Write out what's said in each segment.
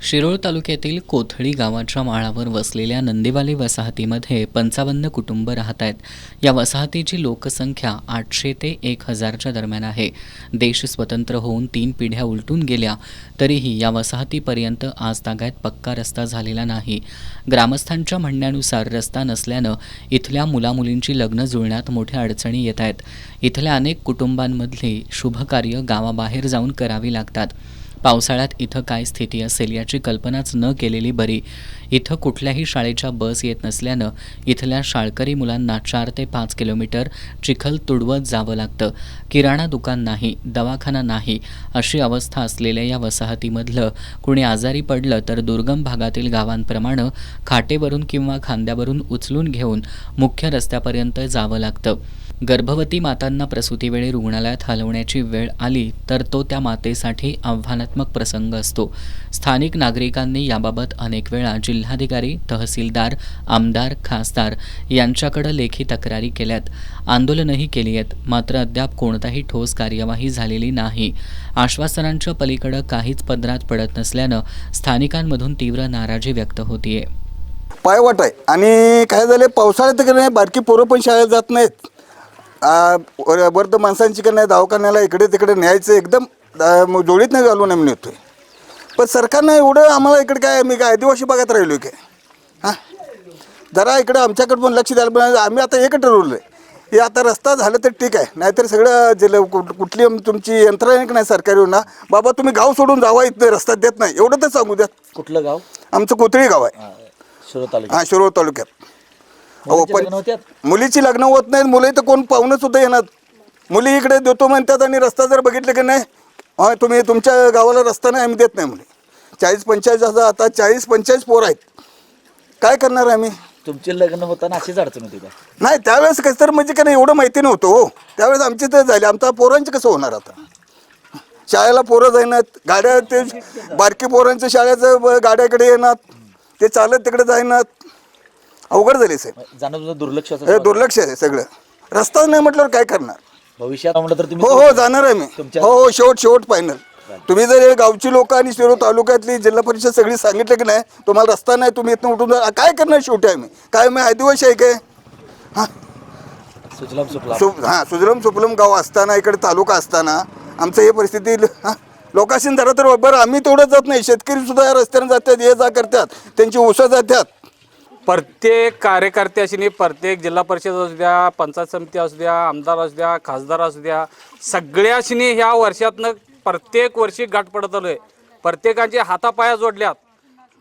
शिरोळ तालुक्यातील कोथळी गावाच्या माळावर वसलेल्या नंदीवाली वसाहतीमध्ये 55 कुटुंब राहत आहेत. या वसाहतीची लोकसंख्या 800 ते 1000च्या दरम्यान आहे. देश स्वतंत्र होऊन 3 पिढ्या उलटून गेल्या तरीही या वसाहतीपर्यंत आजतागायत पक्का रस्ता झालेला नाही. ग्रामस्थांच्या म्हणण्यानुसार रस्ता नसल्यानं इथल्या मुलामुलींची लग्न जुळण्यात मोठ्या अडचणी येत आहेत. इथल्या अनेक कुटुंबांमधली शुभकार्य गावाबाहेर जाऊन करावी लागतात. पावसाळ्यात इथं काय स्थिती असेल याची कल्पनाच न केलेली बरी. इथं कुठल्याही शाळेच्या बस येत नसल्यानं इथल्या शाळकरी मुलांना 4 ते 5 किलोमीटर चिखल तुडवत जावं लागतं. किराणा दुकान नाही, दवाखाना नाही अशी अवस्था असलेल्या या वसाहतीमधलं कुणी आजारी पडलं तर दुर्गम भागातील गावांप्रमाणे खाटेवरून किंवा खांद्यावरून उचलून घेऊन मुख्य रस्त्यापर्यंत जावं लागतं. गर्भवती मातांना प्रसूतीवेळी रुग्णालयात हलवण्याची वेळ आली तर तो त्या मातेसाठी आव्हानात्मक प्रसंग असतो. स्थानिक नागरिकांनी याबाबत अनेक वेळा जिल्हाधिकारी, तहसीलदार, आमदार, खासदार यांच्याकडे लेखी तक्रारी केल्यात, आंदोलनही केली आहेत. मात्र अद्याप कोणताही ठोस कार्यवाही झालेली नाही. आश्वासनांच्या पलीकडे काहीच पदरात पडत नसल्यानं स्थानिकांमधून तीव्र नाराजी व्यक्त होतीये. पायवाट आहे आणि काय झाले, पावसाळ्यात नाही बारकी पोरं पण शाळेत जात नाहीत. वृद्ध माणसांची का नाही दवाखान्याला इकडे तिकडे न्यायचं एकदम जोडीत नाही घालून आम्ही नेतोय. पण सरकारनं एवढं आम्हाला इकडे काय मी काय आदिवासी भागात राहिलो काय हां जरा इकडे आमच्याकडे पण लक्ष द्यायला पाहिजे. आम्ही आता एकच ठरवलं आहे, हे आता रस्ता झालं तर ठीक आहे, नाहीतर सगळं जिल्हा कुठली तुमची यंत्रणा नाही सरकारी ना बाबा तुम्ही गाव सोडून जावा, इथं रस्ता देत नाही एवढं तर सांगू द्या. कुठलं गाव? आमचं कोथळी गाव आहे, शिरोळ तालुक्यात. हां शिरोळ तालुक्यात. हो पण मुलीची लग्न होत नाहीत, मुली तर कोण पाहुणं सुद्धा येणार. मुली इकडे देतो म्हणतात आणि रस्ता जर बघितलं की नाही तुम्ही तुमच्या गावाला रस्ता नाही आम्ही देत नाही. मुली 40-45 हजार आता 40-45 पोरं आहेत. काय करणार आम्ही? तुमचे लग्न होताना अशीच अडचण होती का? नाही त्यावेळेस कसं तर म्हणजे का नाही एवढं माहिती नव्हतं हो. त्यावेळेस आमची तर झाली, आमच्या पोरांचं कसं होणार आता? शाळेला पोरं जाईनात, गाड्या ते बारकी पोरांच्या शाळेचं गाड्याकडे येणार, ते चालत तिकडे जाईनात, अवघड झाले साहेब. जाणं दुर्लक्ष दुर्लक्ष आहे सगळं. रस्ताच नाही म्हटल्यावर काय करणार? भविष्यात म्हणलं तर तुम्ही हो जाणार आहे मी. हो शेवट फायनल. तुम्ही जर गावची लोक आणि शिरोळ तालुक्यातली जिल्हा परिषद सगळी सांगितलं की नाही तुम्हाला रस्ता नाही तुम्ही इथून उठून काय करणार? शेवटी आम्ही काय मी आदिवासी आहे काय? हां सुजलम सुफलम गाव असताना इकडे तालुका असताना आमचं हे परिस्थिती लोकांशी जरा तर बरं आम्ही तेवढं जात नाही, शेतकरी सुद्धा या रस्त्याने जातात, ये जा करतात, त्यांची ऊसं जातात. प्रत्येक कार्यकर्त्याशी प्रत्येक जिल्हा परिषद असू द्या, पंचायत समिती असू द्या, आमदार असू द्या, खासदार असू द्या, सगळ्याशी ह्या वर्षातनं प्रत्येक वर्षी गाठ पडत आलो आहे. प्रत्येकाचे हातापाया जोडल्यात,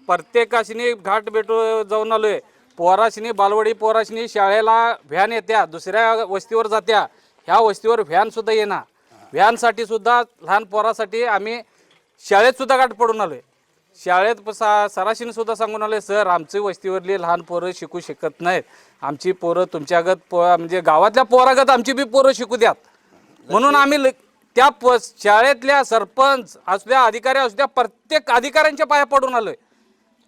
प्रत्येकाशी घाट भेटू जाऊन आलो आहे. पोराशी बालवाडी पोराशी शाळेला व्हॅन येत्या, दुसऱ्या वस्तीवर जात्या, ह्या वस्तीवर व्हॅनसुद्धा येणार. व्हॅनसाठी सुद्धा लहान पोरासाठी आम्ही शाळेतसुद्धा गाठ पडून आलो आहे. शाळेत सराशीने सुद्धा सांगून आले, सर आमची वस्तीवरली लहान पोरं शिकू शकत नाहीत, आमची पोरं तुमच्यागत म्हणजे गावातल्या पोरागत आमची बी पोरं शिकू द्यात. म्हणून आम्ही त्या शाळेतल्या सरपंच असू द्या, अधिकारी असू द्या, प्रत्येक अधिकाऱ्यांच्या पाया पडून आलोय.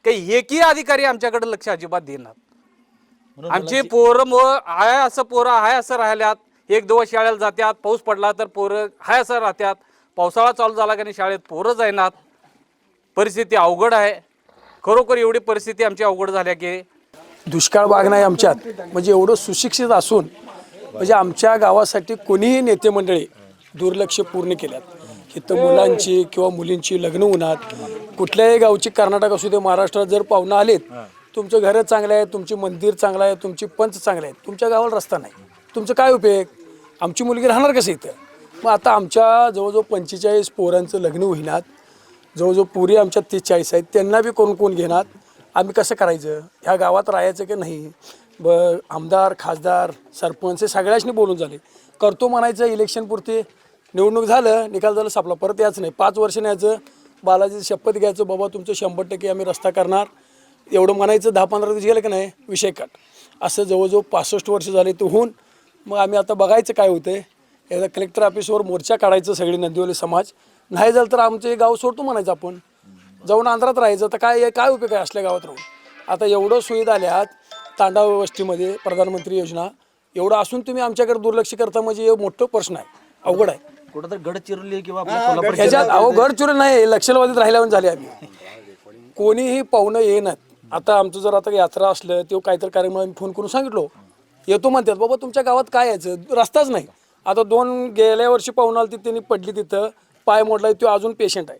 काही एकही अधिकारी आमच्याकडे लक्ष अजिबात देणार. आमची पोरं हाय असं पोरं हाय असं राहिल्यात. एक दिवस शाळेला जात्यात, पाऊस पडला तर पोरं हाय असं राहत्यात, पावसाळा चालू झाला की नाही शाळेत पोरं जाईनात. परिस्थिती अवघड आहे, खरोखर एवढी परिस्थिती आमची अवघड झाल्या की दुष्काळ भाग नाही आमच्यात. म्हणजे एवढं सुशिक्षित असून म्हणजे आमच्या गावासाठी कोणीही नेते मंडळी दुर्लक्ष पूर्ण केल्यात. इथं मुलांची किंवा मुलींची लग्न होणार, कुठल्याही गावची कर्नाटक असू दे, महाराष्ट्रात जर पाहुणं आलेत, तुमचं घर चांगलं आहे, तुमची मंदिर चांगलं आहे, तुमची पंच चांगले आहेत, तुमच्या गावाला रस्ता नाही, तुमचं काय उपयोग? आमची मुलगी राहणार कसं इथं? मग आता आमच्या जवळजवळ 45 पोरांचं लग्न होईनात, जवळजवळ पुरी आमच्या 30-40 आहेत, त्यांना बी कोण घेणार? आम्ही कसं करायचं? ह्या गावात राहायचं की नाही? आमदार, खासदार, सरपंच हे सगळ्यांनी बोलून झाले. करतो म्हणायचं इलेक्शनपुरती, निवडणूक झालं, निकाल झालं, सापला, परत यायचं नाही. 5 वर्ष न्यायचं, बालाजी शपथ घ्यायचं, बाबा तुमचं 100% आम्ही रस्ता करणार, एवढं म्हणायचं. 10-15 दिवस गेलं की नाही विषय कट. असं जवळजवळ 65 वर्ष झाले तो होऊन. मग आम्ही आता बघायचं काय होतं आहे. एकदा कलेक्टर ऑफिसवर मोर्चा काढायचं सगळी नंदीवाली समाज. नाही झालं तर आमचे गाव सोडतो म्हणायचं, आपण जाऊन आंध्रात राहायचं. तर काय उपयोग आहे असल्या गावात राहून? आता एवढं सुविधा आल्यात तांडा वस्तीमध्ये, प्रधानमंत्री योजना, एवढं असून तुम्ही आमच्याकडे दुर्लक्ष करता म्हणजे हे मोठं प्रश्न आहे, अवघड आहे. कुठं तर गडचिरोली किंवा ह्याच्यात गडचिरोली नाही, लक्षलवादीत राहिल्यावर झाले आम्ही. कोणीही पाहुणं येणार. आता आमचं जर आता यात्रा असलं तेव्हा काहीतरी कार्यक्रम आम्ही फोन करून सांगितलो येतो म्हणतात, बाबा तुमच्या गावात काय यायचं रस्ताच नाही. आता 2 गेल्या वर्षी पाहुणं आली त्यांनी पडली तिथं, पाय मोडला, तो अजून पेशंट आहे.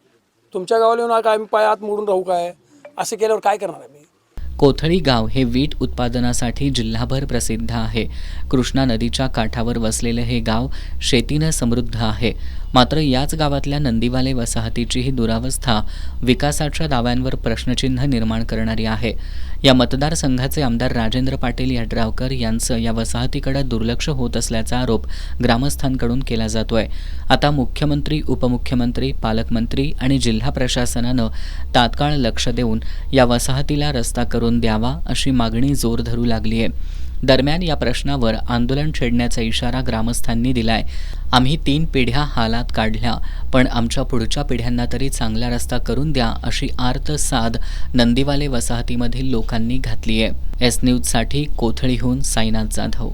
तुमच्या गावाला येऊन काय आम्ही पाय आत मोडून राहू काय? असं केल्यावर काय करणार आम्ही? कोथळी गाव हे वीट उत्पादनासाठी जिल्हाभर प्रसिद्ध आहे. कृष्णा नदीच्या काठावर वसलेले हे गाव शेतीनं समृद्ध आहे. मात्र याच गावातल्या नंदीवाले वसाहतीची ही दुरावस्था विकासाच्या दाव्यांवर प्रश्नचिन्ह निर्माण करणारी आहे. या मतदारसंघाचे आमदार राजेंद्र पाटील यड्रावकर यांचं या वसाहतीकडे दुर्लक्ष होत असल्याचा आरोप ग्रामस्थांकडून केला जातोय. आता मुख्यमंत्री, उपमुख्यमंत्री, पालकमंत्री आणि जिल्हा प्रशासनानं तात्काळ लक्ष देऊन या वसाहतीला रस्ता करून द्यावा अशी मागणी जोर धरू लागली आहे. दरम्यान या प्रश्नावर आंदोलन छेडण्याचा इशारा ग्रामस्थांनी दिलाय. आम्ही 3 पिढ्या हालात काढल्या, पण आमच्या पुढच्या पिढ्यांना तरी चांगला रस्ता करून द्या अशी आर्त साद नंदीवाले वसाहतीमधील लोकांनी घातली आहे. एस न्यूजसाठी कोथळीहून साईनाथ जाधव.